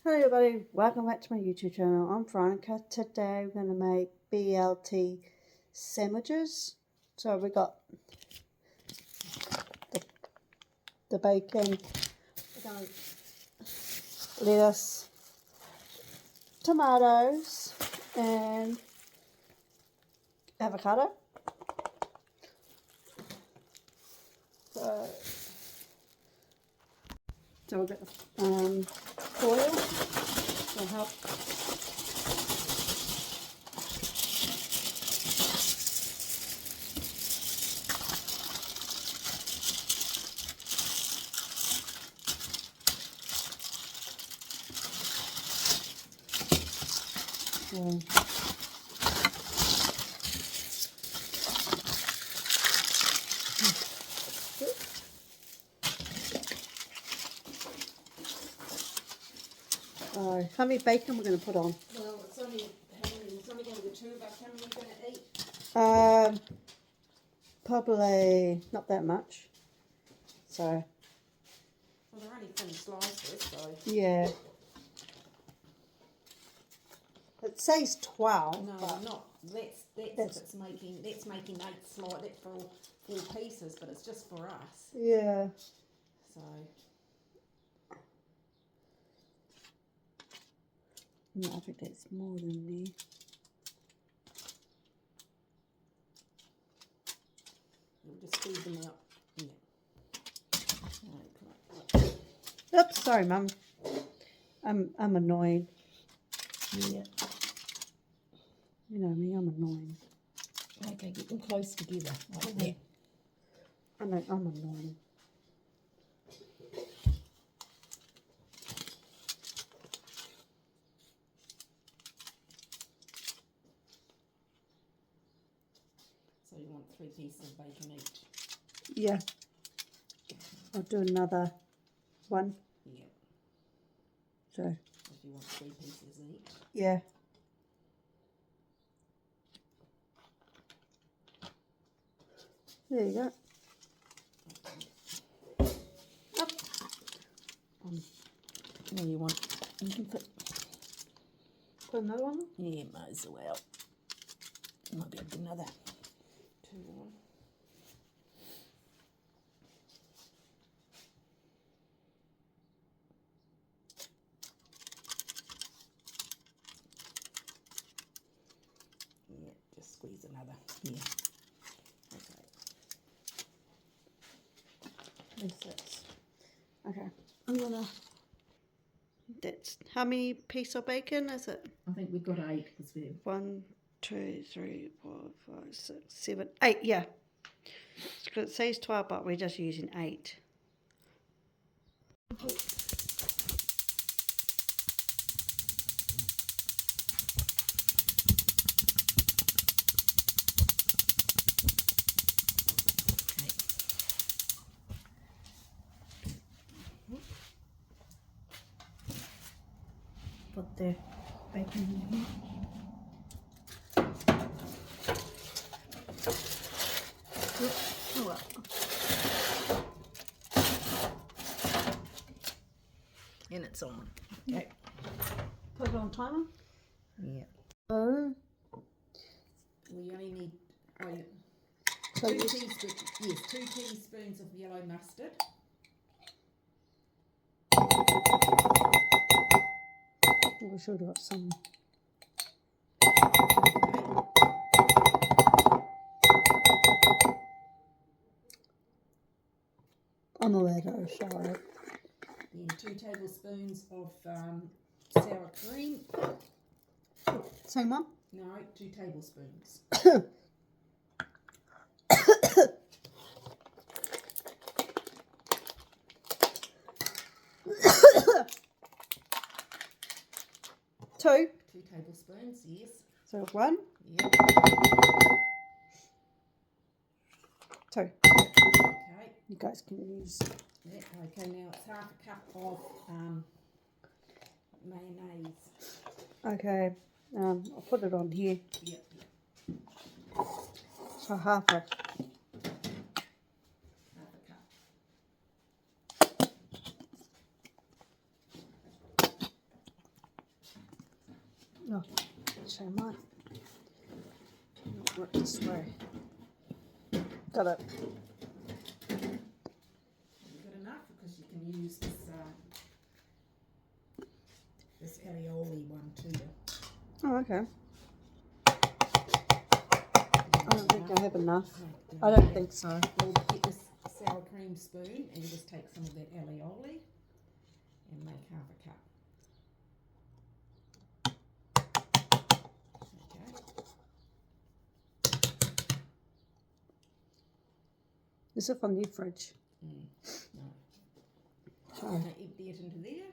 Hello everybody, welcome back to my YouTube channel. I'm Veronica. Today we're going to make BLT sandwiches. So we got the bacon, lettuce, tomatoes and avocado. So we've got the foil to help. How many bacon we're going to put on? Well, it's only going to be 2 of us. How many are you going to eat? Probably not that much. So. Well, they're only thin slices, so. Yeah. It says 12. No, but not. That's making 8 slices for 4 pieces, but it's just for us. Yeah. So. No, I think that's more than there. We'll just squeeze them out. Yeah. Oops, sorry, Mum. I'm annoying. Yeah. You know me, I'm annoying. Okay, get them close together, like that. I know, I'm annoying. So you want 3 pieces of bacon each? Yeah. I'll do another one. Yeah. So. If you want 3 pieces each. Yeah. There you go. Up. Well, you can put another one? Yeah, might as well. Might be another 2 on. Yeah, just squeeze another here. Okay. Okay. I'm gonna. That's how many pieces of bacon is it? I think we've got 8 because we 1, 2, 3, 4, 5, 6, 7, 8. Yeah. It says 12, but we're just using 8. Put the bacon in here. Oh well. And it's on. Okay. Put it on timer. Yeah. Oh. We only need So 2 teaspoons. Yes, 2 teaspoons of yellow mustard. We should have got some. I'm aware though, sorry. Then 2 tablespoons of sour cream. Same one? No, 2 tablespoons. Two 2 tablespoons, yes. So 1. Yep. 2. Okay. You guys can use. Yeah, okay, now it's 1/2 cup of mayonnaise. Okay. I'll put it on here. Yep. So half a. 1/2 cup. Oh, actually, I might not work this way. Got it. You've got enough because you can use this aioli one too. Oh, okay. I don't think I have enough. I don't think so. We'll get this sour cream spoon and just take some of that aioli and make half a cup. Okay. Is it from your fridge? No. Sorry. I'm going to empty it into there.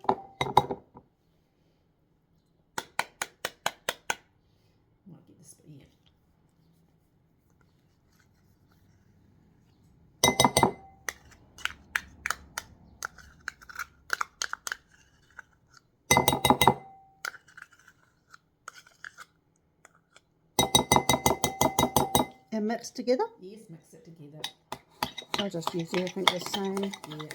Might get the spoon. Yeah. And mix together? Yes, mix it together. I'll just use everything the same. Yeah.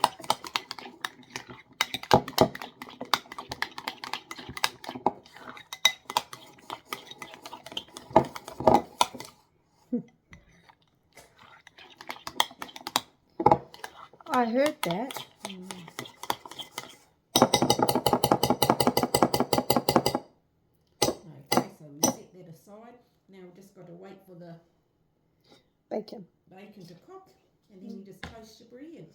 I heard that. Okay, so we set that aside. Now we've just got to wait for the Bacon. bacon to cook, and then you just toast your bread.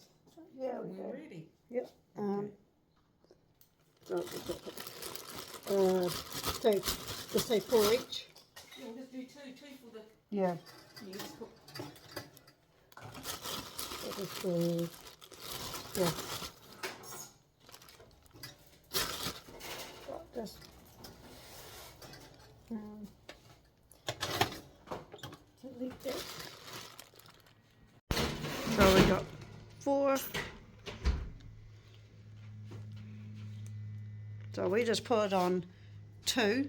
Yeah, And we're ready. Yep. Okay. Just say 4 each. Yeah, we'll just do two for the. Yeah. You just cook. That is the, yeah. Just delete that. So we got 4. So we just put it on 2.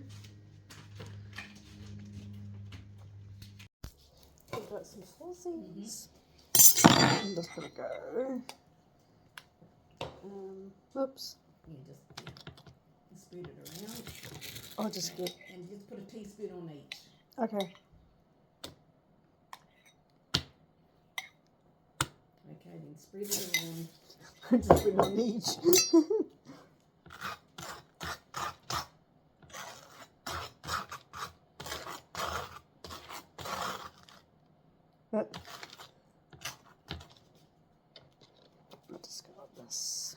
We've got some sausages. I'm just gonna go. Oops. You just spread it around. I'll just get. And just put a teaspoon on each. Okay. Okay, then spread it around. Just put on each. But I'll just go like this.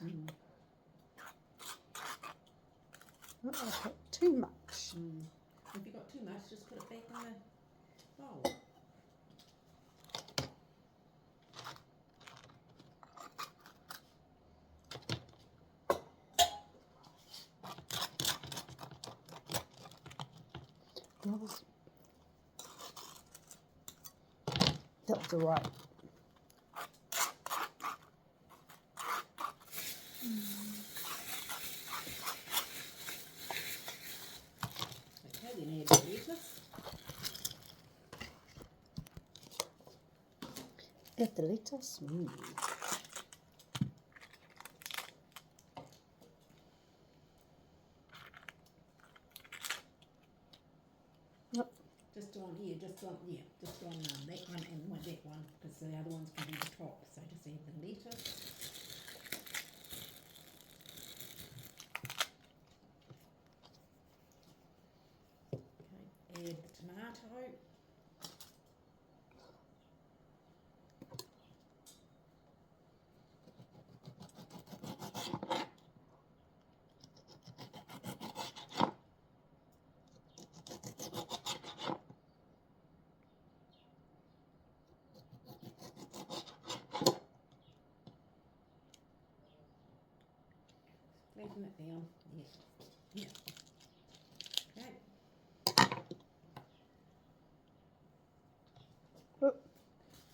Oh, I put too much. If you got too much, just put it back in the bowl. That was alright. Okay, then add the lettuce. Add the lettuce. Yep. Just on that one and that one, because the other ones can be the top. So just add the lettuce. Okay, add the tomato. Flatten it down. Yeah. Okay. Oh.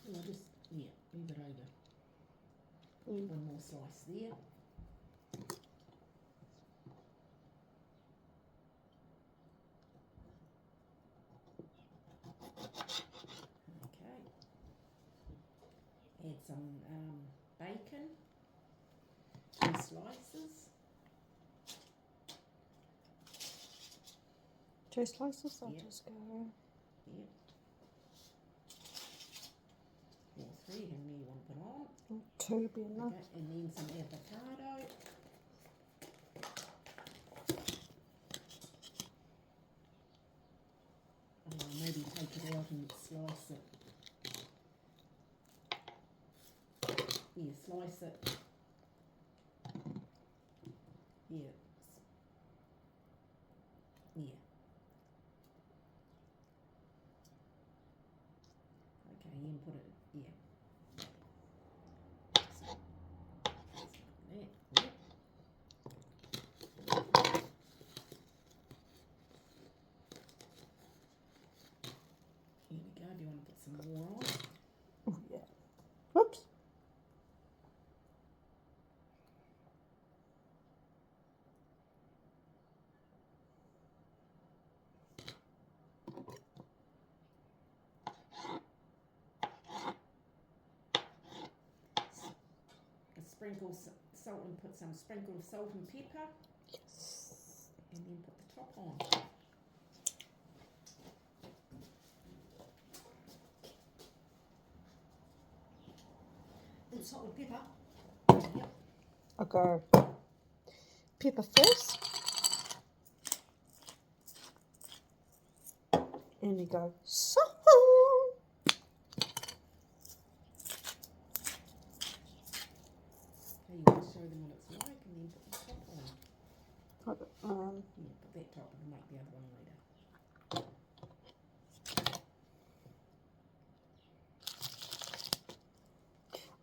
And I'll just move it over. One more slice there. Okay. Add some bacon. 2 slices. 2 slices, I'll Yep. just go. Yep. Or 3, how many you want to put on. 2 be enough. Okay, and then some avocado. Maybe take it out and slice it. Yeah, slice it. Yeah. Yeah. Okay, you can put it, yeah. So, there, yep. Here we go, do you want to put some more on? Oh, yeah. Whoops. Sprinkle salt and put some sprinkle of salt and pepper. Yes. And then put the top on. And salt and pepper. Yep. I'll go pepper first. And you go salt. Okay, you want to show them what it's like and then put the top on. Yeah, put that top and make the other one later.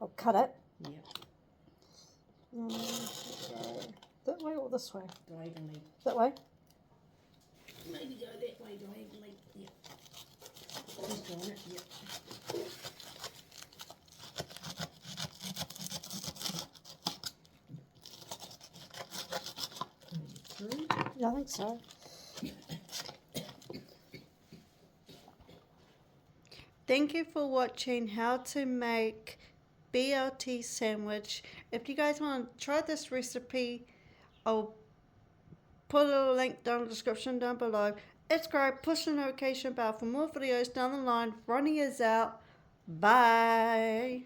I'll cut it. Yep. That way or this way? Diagonally. That way? Maybe go that way diagonally. Yep. Just on it. Yep. Through. Yeah, I think so. Thank you for watching how to make BLT sandwich. If you guys want to try this recipe, I'll put a little link down in the description down below. Subscribe, push the notification bell for more videos down the line. Ronnie is out. Bye.